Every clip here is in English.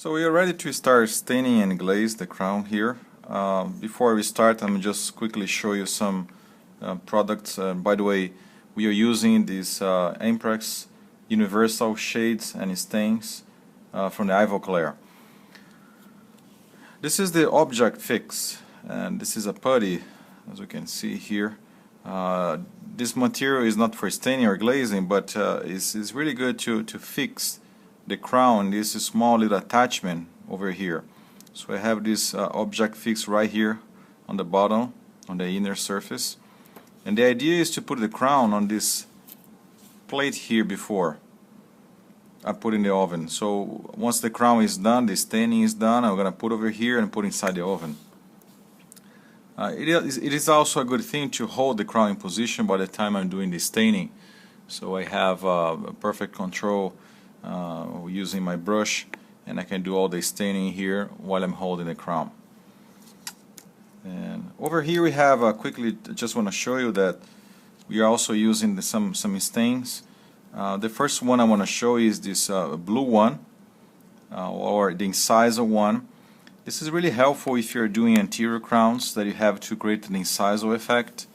So we are ready to start staining and glaze the crown here. Before we start, I'm just quickly show you some products. By the way, we are using these Amprex Universal Shades and Stains from the Ivoclar. This is the Object Fix, and this is a putty, as you can see here. This material is not for staining or glazing, but it's really good to fix the crown. This is small little attachment over here. So I have this Object Fix right here on the bottom, on the inner surface. And the idea is to put the crown on this plate here before I put in the oven. So once the crown is done, the staining is done, I'm going to put over here and put inside the oven. It is also a good thing to hold the crown in position by the time I'm doing the staining. So I have perfect control using my brush, and I can do all the staining here while I'm holding the crown. And over here we have quickly, just want to show you that we are also using some stains. The first one I want to show is this blue one, or the incisor one. This is really helpful if you're doing anterior crowns that you have to create an incisal effect,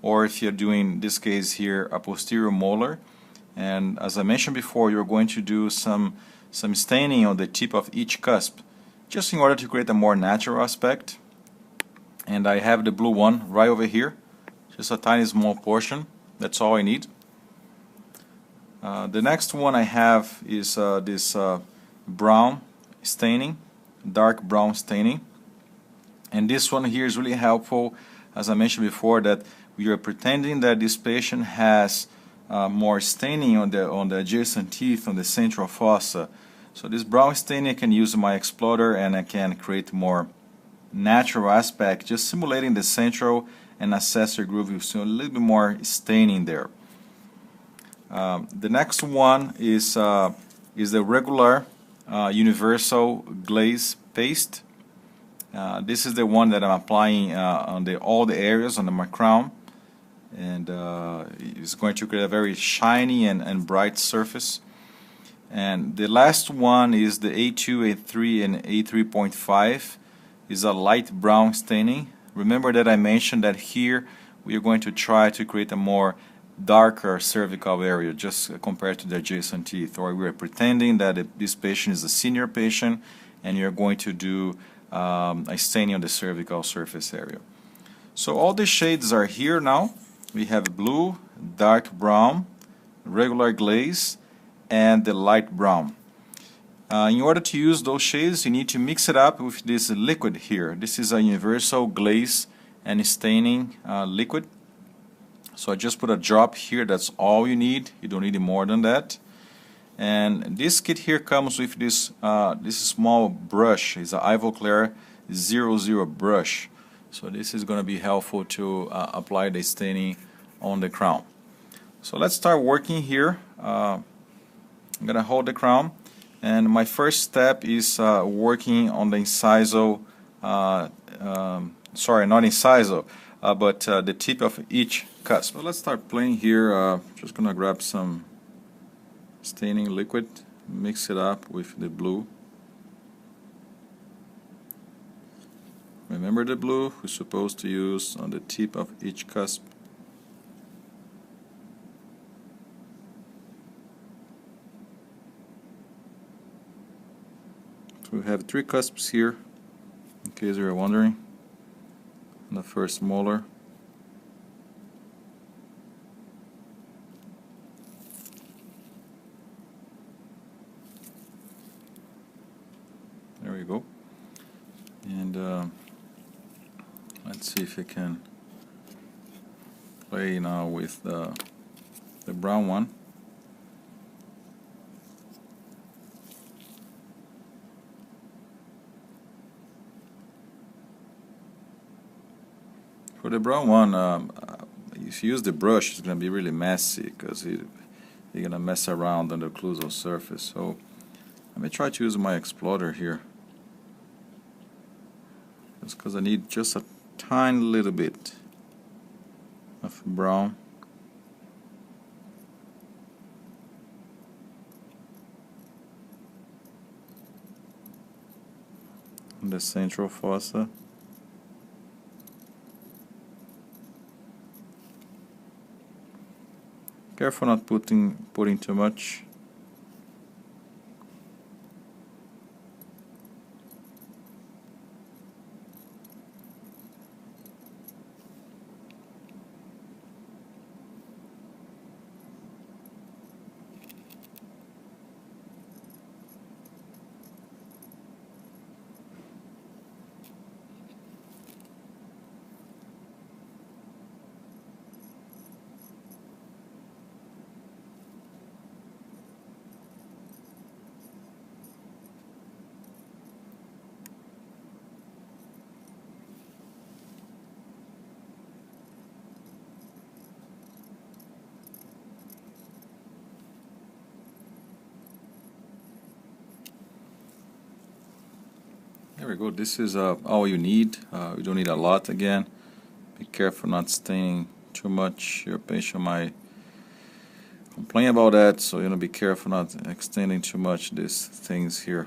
or if you're doing, in this case here, a posterior molar. And as I mentioned before, you're going to do some staining on the tip of each cusp, just in order to create a more natural aspect. And I have the blue one right over here, just a tiny small portion. That's all I need. The next one I have is this brown staining, dark brown staining. And this one here is really helpful, as I mentioned before, that we are pretending that this patient has more staining on the adjacent teeth, on the central fossa. So this brown staining, I can use my exploder and I can create more natural aspect, just simulating the central and accessory groove. You see a little bit more staining there. The next one is the regular universal glaze paste. This is the one that I'm applying on all the areas on my crown, and it's going to create a very shiny and bright surface. And the last one is the A2, A3, and A3.5. is a light brown staining. Remember that I mentioned that here we are going to try to create a more darker cervical area, just compared to the adjacent teeth, or we are pretending that this patient is a senior patient and you're going to do a staining on the cervical surface area. So all the shades are here now. We have blue, dark brown, regular glaze, and the light brown. In order to use those shades, you need to mix it up with this liquid here. This is a universal glaze and staining liquid. So I just put a drop here, that's all you need. You don't need more than that. And this kit here comes with this small brush. It's an Ivoclar 00 brush. So this is going to be helpful to apply the staining on the crown. So let's start working here. I'm going to hold the crown, and my first step is working on the incisal, sorry, not incisal, but the tip of each cusp. So let's start playing here. Just going to grab some staining liquid, mix it up with the blue. Remember the blue we're supposed to use on the tip of each cusp. So we have 3 cusps here, in case you're wondering. On the first molar. There we go. And let's see if I can play now with the brown one. For the brown one, if you use the brush, it's going to be really messy because you're going to mess around on the occlusal surface. So let me try to use my exploder here, just because I need just a tiny little bit of brown. on the central fossa. Careful not putting too much. There we go. This is all you need. You don't need a lot again. Be careful not staining too much. Your patient might complain about that, so be careful not extending too much these things here.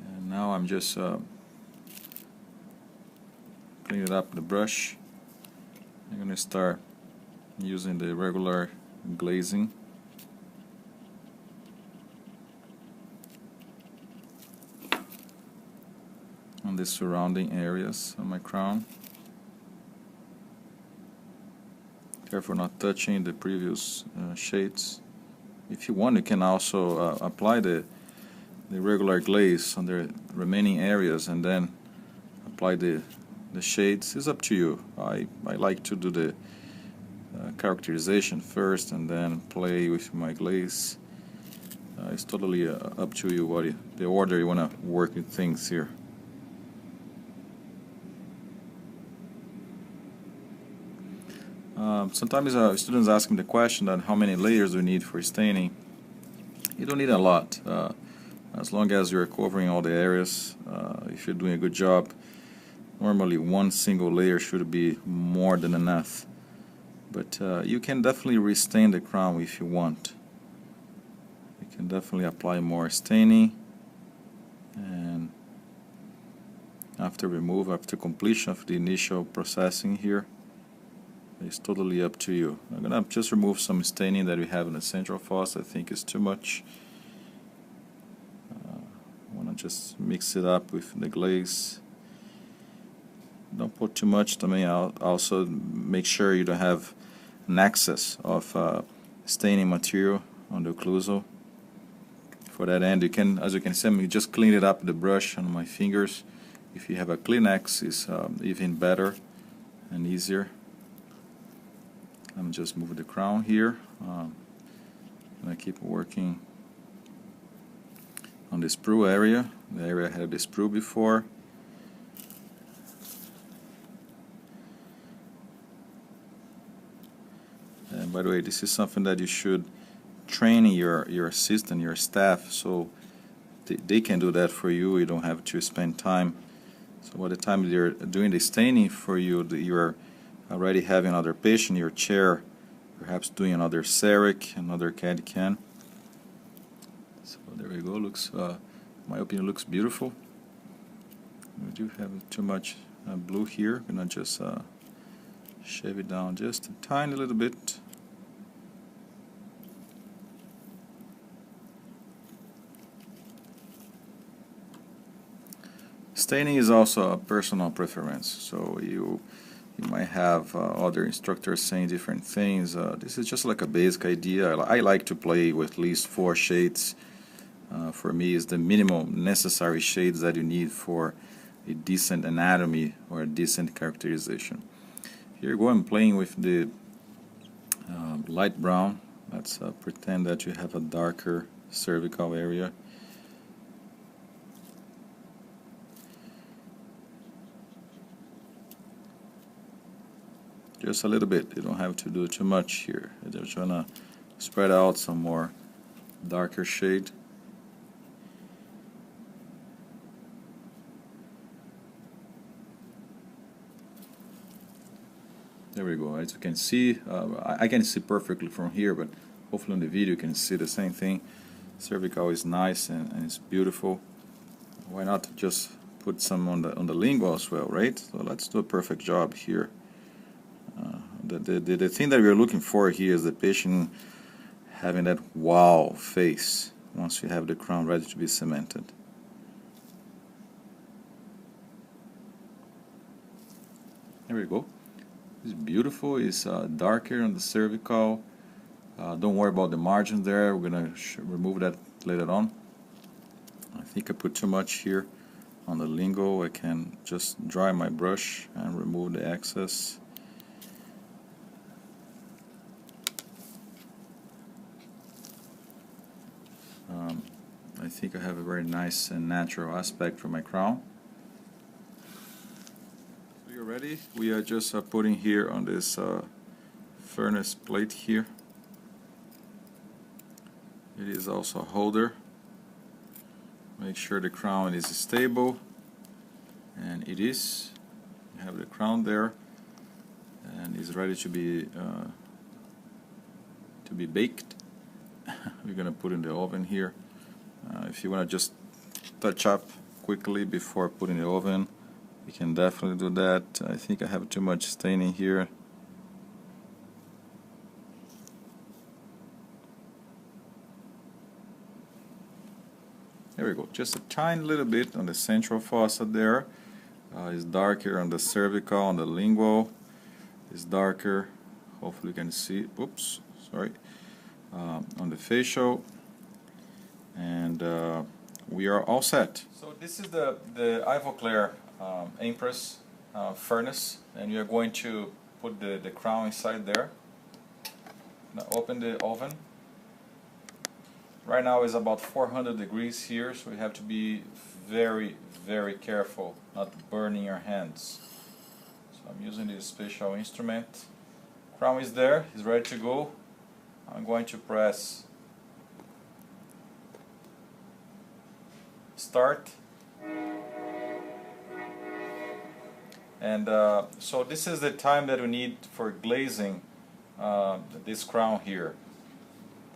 And now I'm just cleaning it up with the brush. I'm going to start using the regular glazing. On the surrounding areas on my crown. Careful not touching the previous shades. If you want, you can also apply the regular glaze on the remaining areas and then apply the shades. It's up to you. I like to do the characterization first and then play with my glaze. It's totally up to you the order you want to work with things here. Sometimes students ask me the question that how many layers do you need for staining. You don't need a lot, as long as you're covering all the areas. If you're doing a good job, normally one single layer should be more than enough. But you can definitely restain the crown if you want. You can definitely apply more staining, and after completion of the initial processing here, it's totally up to you. I'm going to just remove some staining that we have in the central fossa. I think it's too much. I want to just mix it up with the glaze. Don't put too much. Also make sure you don't have an excess of staining material on the occlusal. For that end, as you can see, I just clean it up with the brush on my fingers. If you have a Kleenex, it's even better and easier. I'm just moving the crown here, and I keep working on the sprue area, the area I had the sprue before. And by the way, this is something that you should train your assistant, your staff, so they can do that for you. You don't have to spend time. So by the time they're doing the staining for you, you're already having another patient in your chair, perhaps doing another Cerec, another CAD-CAM. So there we go. Looks, my opinion, looks beautiful. We do have too much blue here. I'm gonna just shave it down just a tiny little bit. Staining is also a personal preference, so you might have other instructors saying different things. This is just like a basic idea. I like to play with at least 4 shades. For me, it's the minimum necessary shades that you need for a decent anatomy or a decent characterization. Here you go, I'm playing with the light brown. Let's pretend that you have a darker cervical area. Just a little bit. You don't have to do too much here. I just want to spread out some more darker shade. There we go. As you can see, I can see perfectly from here, but hopefully on the video you can see the same thing. Cervical is nice and it's beautiful. Why not just put some on the lingual as well, right? So let's do a perfect job here. The thing that we're looking for here is the patient having that wow face once you have the crown ready to be cemented. There we go. It's beautiful. It's darker on the cervical. Don't worry about the margins there. We're gonna remove that later on. I think I put too much here on the lingual. I can just dry my brush and remove the excess. I think I have a very nice and natural aspect for my crown. So you're ready. We are just putting here on this furnace plate here. It is also a holder. Make sure the crown is stable, and it is. You have the crown there, and it's ready to be baked. We're gonna put in the oven here. If you want to just touch up quickly before putting the oven, you can definitely do that. I think I have too much staining here. There we go, just a tiny little bit on the central fossa there. It's darker on the cervical, on the lingual. It's darker, hopefully you can see, oops, sorry, on the facial. And we are all set. So this is the Ivoclar Empress furnace, and you're going to put the crown inside there. Now open the oven. Right now it's about 400 degrees here, so you have to be very, very careful not burning your hands. So I'm using this special instrument. Crown is there, it's ready to go. I'm going to press start, and so this is the time that we need for glazing this crown here.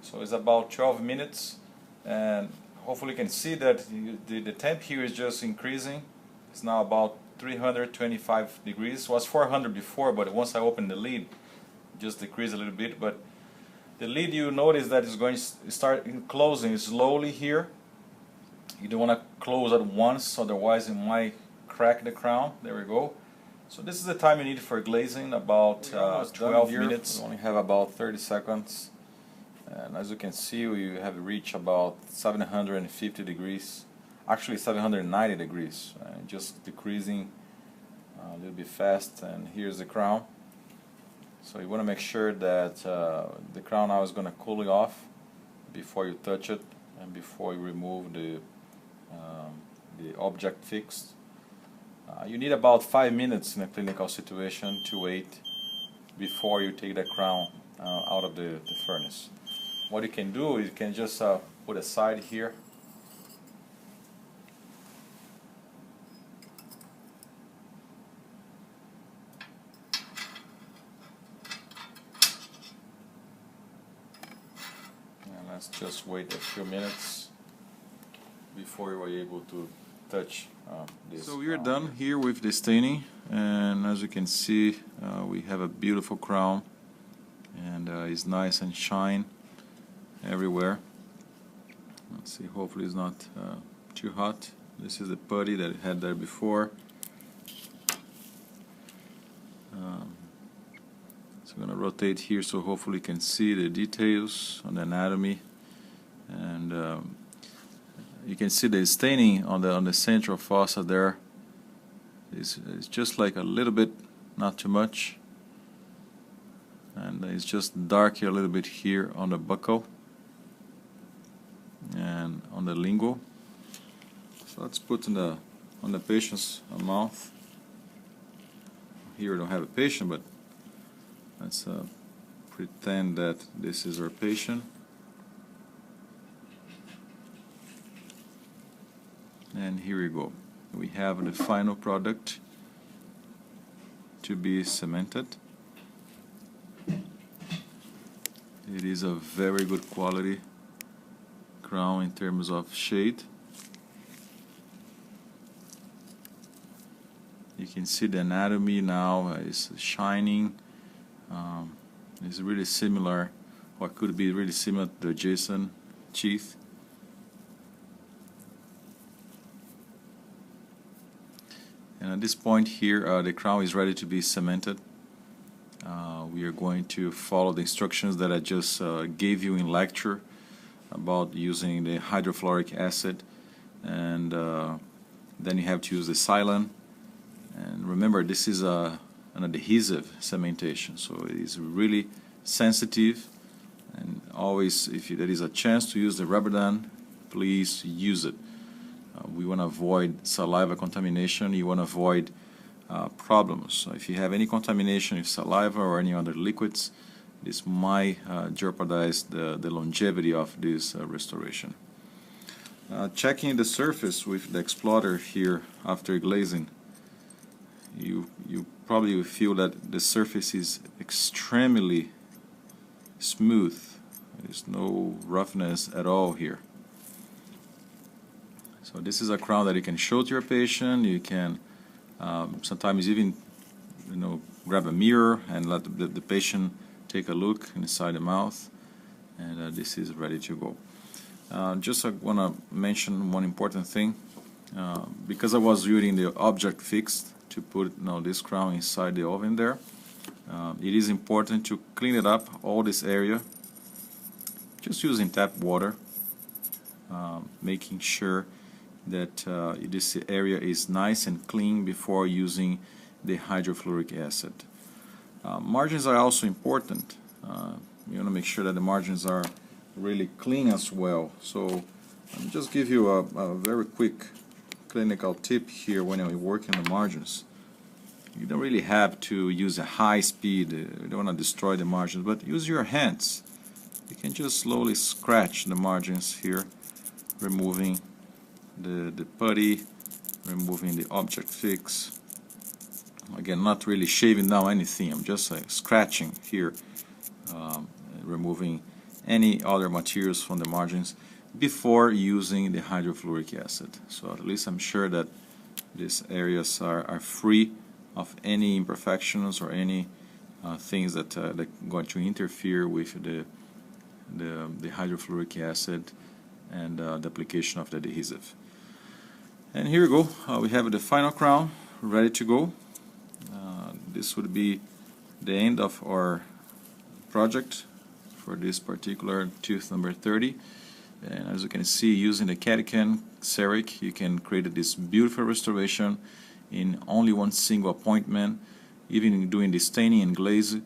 So it's about 12 minutes, and hopefully you can see that the temp here is just increasing. It's now about 325 degrees. It was 400 before, but once I open the lid, it just decreased a little bit. But the lid, you notice that it's going to start closing slowly here. You don't want to close at once, otherwise it might crack the crown. There we go. So this is the time you need for glazing, about 12 minutes. We only have about 30 seconds. And as you can see, we have reached about 750 degrees, actually 790 degrees, just decreasing a little bit fast. And here's the crown. So you want to make sure that the crown now is going to cool off before you touch it and before you remove the object fixed. You need about 5 minutes in a clinical situation to wait before you take the crown out of the furnace. What you can do is you can just put aside here. And let's just wait a few minutes before you are able to touch this. So we are done here with the staining, and as you can see, we have a beautiful crown, and it's nice and shine everywhere. Let's see, hopefully it's not too hot. This is the putty that it had there before. So I'm going to rotate here so hopefully you can see the details on the anatomy, and you can see the staining on the central fossa there. It's just like a little bit, not too much, and it's just darker a little bit here on the buccal and on the lingual. So let's put on the patient's mouth. Here we don't have a patient, but let's pretend that this is our patient. And here we go. We have the final product to be cemented. It is a very good quality crown in terms of shade. You can see the anatomy now is shining. It's really similar, or could be really similar to the adjacent teeth. And at this point here, the crown is ready to be cemented. We are going to follow the instructions that I just gave you in lecture about using the hydrofluoric acid, and then you have to use the silane. And remember, this is an adhesive cementation, so it is really sensitive, and always, if there is a chance to use the rubber band, please use it. We want to avoid saliva contamination. You want to avoid problems. So if you have any contamination with saliva or any other liquids, this might jeopardize the longevity of this restoration. Checking the surface with the exploder here after glazing, you probably will feel that the surface is extremely smooth. There's no roughness at all here. So this is a crown that you can show to your patient. You can sometimes even grab a mirror and let the patient take a look inside the mouth, and this is ready to go. Just I want to mention one important thing. Because I was using the object fixed to put this crown inside the oven there, it is important to clean it up, all this area, just using tap water, making sure that this area is nice and clean before using the hydrofluoric acid. Margins are also important. You want to make sure that the margins are really clean as well. So I'll just give you a very quick clinical tip here when you're working on the margins. You don't really have to use a high speed. You don't want to destroy the margins, but use your hands. You can just slowly scratch the margins here, removing the putty, removing the object fix. Again, not really shaving down anything. I'm just scratching here, removing any other materials from the margins before using the hydrofluoric acid. So at least I'm sure that these areas are free of any imperfections or any things that are going to interfere with the hydrofluoric acid and the application of the adhesive. And here we go. We have the final crown ready to go. This would be the end of our project for this particular tooth number 30. And as you can see, using the Catechan Cerec, you can create this beautiful restoration in only one single appointment, even doing the staining and glaze,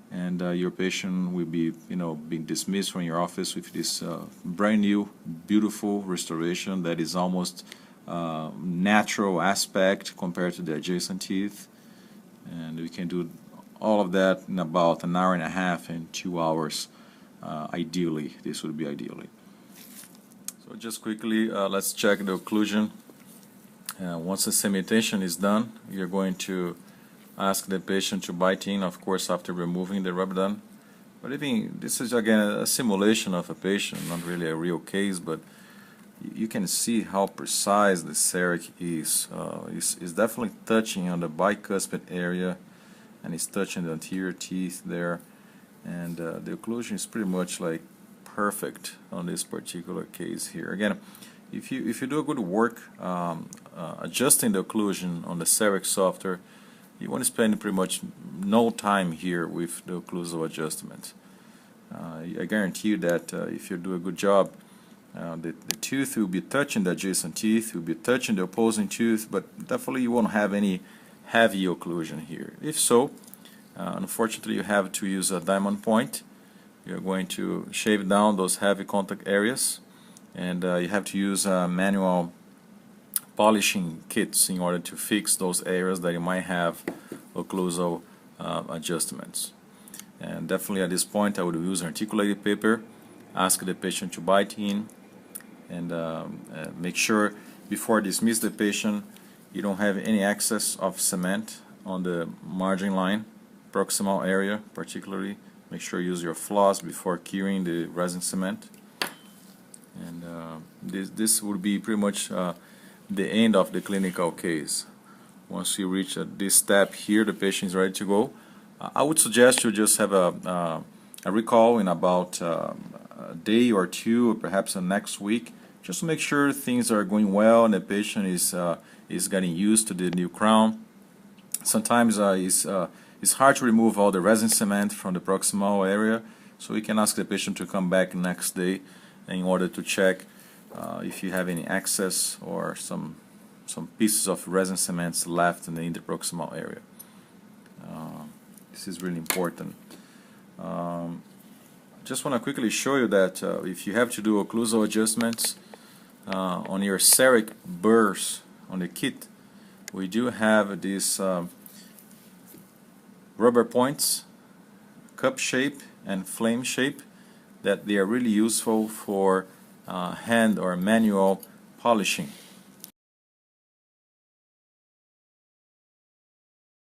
and your patient will be, being dismissed from your office with this brand new, beautiful restoration that is almost natural aspect compared to the adjacent teeth. And we can do all of that in about an hour and a half and 2 hours. Ideally, this would be ideally. So just quickly, let's check the occlusion. Once the cementation is done, you're going to ask the patient to bite in, of course, after removing the rubber band. But even this is again a simulation of a patient, not really a real case, but you can see how precise the Cerec is. It's definitely touching on the bicuspid area, and it's touching the anterior teeth there, and the occlusion is pretty much like perfect on this particular case here. Again, if you do a good work adjusting the occlusion on the Cerec software, you want to spend pretty much no time here with the occlusal adjustment. I guarantee you that if you do a good job, the tooth will be touching the adjacent teeth, will be touching the opposing tooth, but definitely you won't have any heavy occlusion here. If so, unfortunately you have to use a diamond point. You're going to shave down those heavy contact areas, and you have to use manual polishing kits in order to fix those areas that you might have occlusal adjustments. And definitely at this point I would use articulated paper, ask the patient to bite in, and make sure before dismiss the patient you don't have any excess of cement on the margin line, proximal area particularly. Make sure you use your floss before curing the resin cement. And this would be pretty much the end of the clinical case. Once you reach this step here, the patient is ready to go. I would suggest you just have a recall in about a day or two, or perhaps the next week, just to make sure things are going well and the patient is getting used to the new crown. Sometimes it's hard to remove all the resin cement from the proximal area, so we can ask the patient to come back next day in order to check if you have any excess or some pieces of resin cements left in the interproximal area. This is really important. Just want to quickly show you that if you have to do occlusal adjustments on your Cerec burrs on the kit, we do have these rubber points, cup shape and flame shape, that they are really useful for hand or manual polishing.